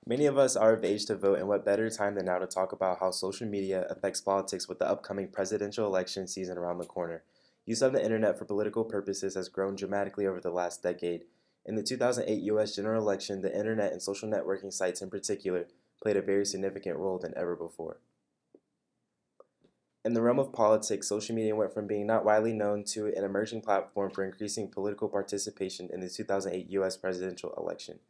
Many of us are of age to vote, and what better time than now to talk about how social media affects politics with the upcoming presidential election season around the corner. Use of the internet for political purposes has grown dramatically over the last decade. In the 2008 US general election, the internet and social networking sites in particular played a very significant role than ever before. In the realm of politics, social media went from being not widely known to an emerging platform for increasing political participation in the 2008 US presidential election.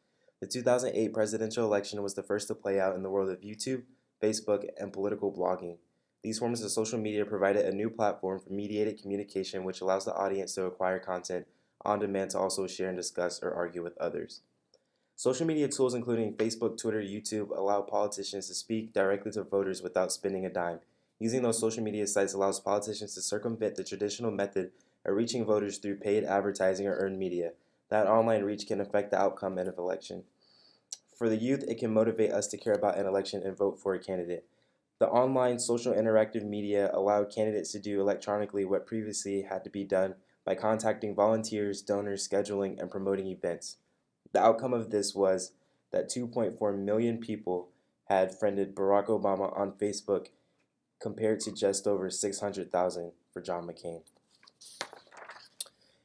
The 2008 presidential election was the first to play out in the world of YouTube, Facebook, and political blogging. These forms of social media provided a new platform for mediated communication which allows the audience to acquire content on demand to also share and discuss or argue with others. Social media tools including Facebook, Twitter, YouTube allow politicians to speak directly to voters without spending a dime. Using those social media sites allows politicians to circumvent the traditional method of reaching voters through paid advertising or earned media. That online reach can affect the outcome of an election. For the youth, it can motivate us to care about an election and vote for a candidate. The online social interactive media allowed candidates to do electronically what previously had to be done by contacting volunteers, donors, scheduling, and promoting events. The outcome of this was that 2.4 million people had friended Barack Obama on Facebook compared to just over 600,000 for John McCain.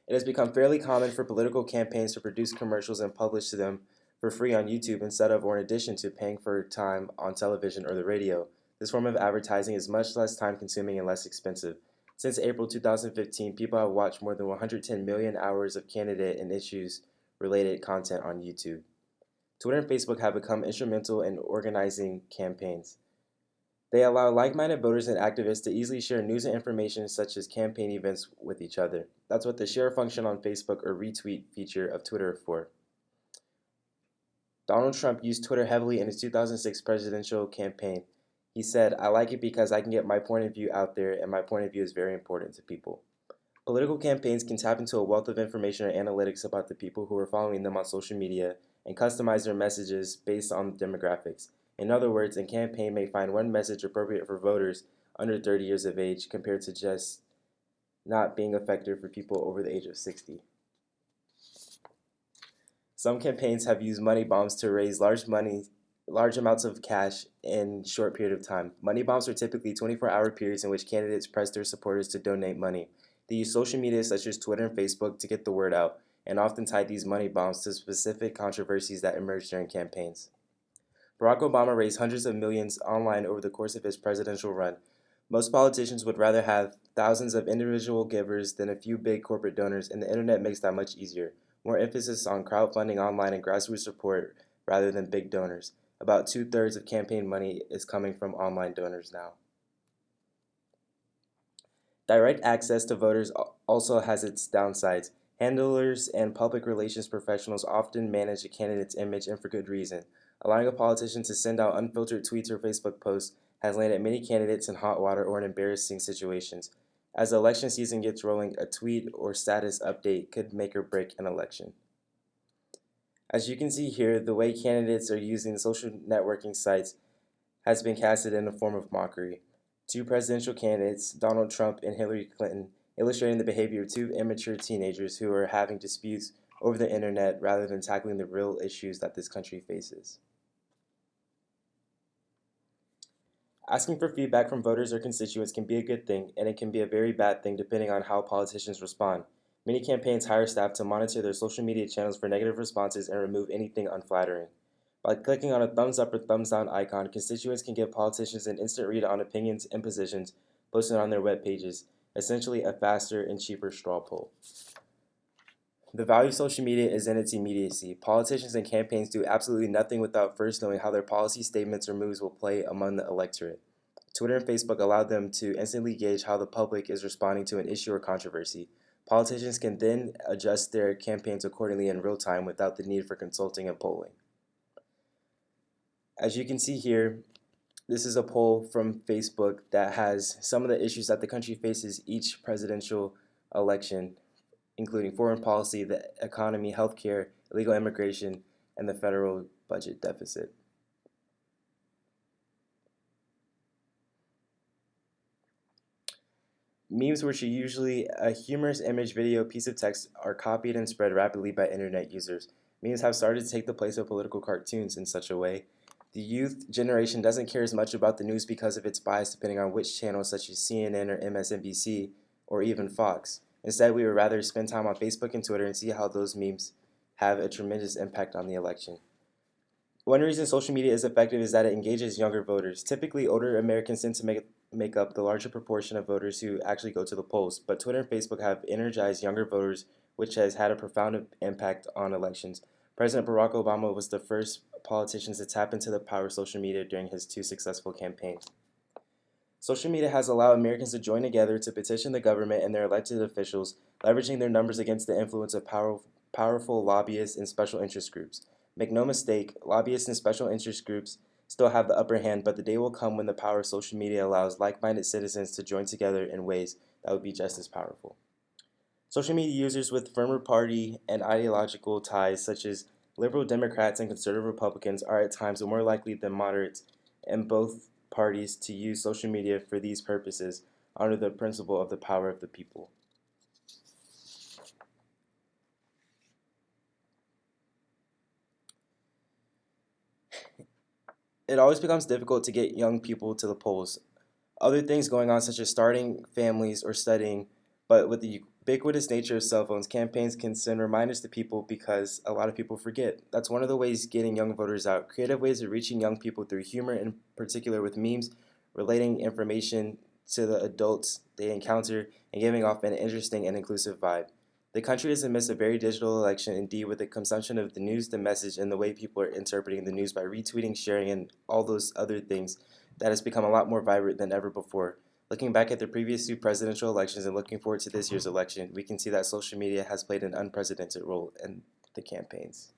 It has become fairly common for political campaigns to produce commercials and publish them for free on YouTube instead of or in addition to paying for time on television or the radio. This form of advertising is much less time consuming and less expensive. Since April 2015, people have watched more than 110 million hours of candidate and issues related content on YouTube. Twitter and Facebook have become instrumental in organizing campaigns. They allow like minded voters and activists to easily share news and information such as campaign events with each other. That's what the share function on Facebook or retweet feature of Twitter is for. Donald Trump used Twitter heavily in his 2006 presidential campaign. He said, "I like it because I can get my point of view out there, and my point of view is very important to people." Political campaigns can tap into a wealth of information or analytics about the people who are following them on social media and customize their messages based on demographics. In other words, a campaign may find one message appropriate for voters under 30 years of age compared to just not being effective for people over the age of 60. Some campaigns have used money bombs to raise large amounts of cash in a short period of time. Money bombs are typically 24-hour periods in which candidates press their supporters to donate money. They use social media such as Twitter and Facebook to get the word out, and often tie these money bombs to specific controversies that emerge during campaigns. Barack Obama raised hundreds of millions online over the course of his presidential run. Most politicians would rather have thousands of individual givers than a few big corporate donors, and the internet makes that much easier. More emphasis on crowdfunding online and grassroots support rather than big donors. About two-thirds of campaign money is coming from online donors now. Direct access to voters also has its downsides. Handlers and public relations professionals often manage a candidate's image and for good reason. Allowing a politician to send out unfiltered tweets or Facebook posts has landed many candidates in hot water or in embarrassing situations. As the election season gets rolling, a tweet or status update could make or break an election. As you can see here, the way candidates are using social networking sites has been casted in a form of mockery. Two presidential candidates, Donald Trump and Hillary Clinton, illustrating the behavior of two immature teenagers who are having disputes over the internet rather than tackling the real issues that this country faces. Asking for feedback from voters or constituents can be a good thing, and it can be a very bad thing depending on how politicians respond. Many campaigns hire staff to monitor their social media channels for negative responses and remove anything unflattering. By clicking on a thumbs up or thumbs down icon, constituents can give politicians an instant read on opinions and positions posted on their web pages, essentially a faster and cheaper straw poll. The value of social media is in its immediacy. Politicians and campaigns do absolutely nothing without first knowing how their policy statements or moves will play among the electorate. Twitter and Facebook allow them to instantly gauge how the public is responding to an issue or controversy. Politicians can then adjust their campaigns accordingly in real time without the need for consulting and polling. As you can see here, this is a poll from Facebook that has some of the issues that the country faces each presidential election, including foreign policy, the economy, healthcare, illegal immigration, and the federal budget deficit. Memes, which are usually a humorous image, video, piece of text, are copied and spread rapidly by internet users. Memes have started to take the place of political cartoons in such a way. The youth generation doesn't care as much about the news because of its bias depending on which channel, such as CNN or MSNBC or even Fox. Instead, we would rather spend time on Facebook and Twitter and see how those memes have a tremendous impact on the election. One reason social media is effective is that it engages younger voters. Typically, older Americans tend to make up the larger proportion of voters who actually go to the polls, but Twitter and Facebook have energized younger voters, which has had a profound impact on elections. President Barack Obama was the first politician to tap into the power of social media during his two successful campaigns. Social media has allowed Americans to join together to petition the government and their elected officials, leveraging their numbers against the influence of powerful lobbyists and special interest groups. Make no mistake, lobbyists and special interest groups still have the upper hand, but the day will come when the power of social media allows like minded citizens to join together in ways that would be just as powerful. Social media users with firmer party and ideological ties, such as liberal Democrats and conservative Republicans, are at times more likely than moderates in both parties to use social media for these purposes under the principle of the power of the people. It always becomes difficult to get young people to the polls. Other things going on, such as starting families or studying, but with the ubiquitous nature of cell phones, campaigns can send reminders to people because a lot of people forget. That's one of the ways getting young voters out. Creative ways of reaching young people through humor, in particular with memes, relating information to the adults they encounter, and giving off an interesting and inclusive vibe. The country is amidst a very digital election, indeed, with the consumption of the news, the message, and the way people are interpreting the news by retweeting, sharing, and all those other things that has become a lot more vibrant than ever before. Looking back at the previous two presidential elections and looking forward to this year's election, we can see that social media has played an unprecedented role in the campaigns.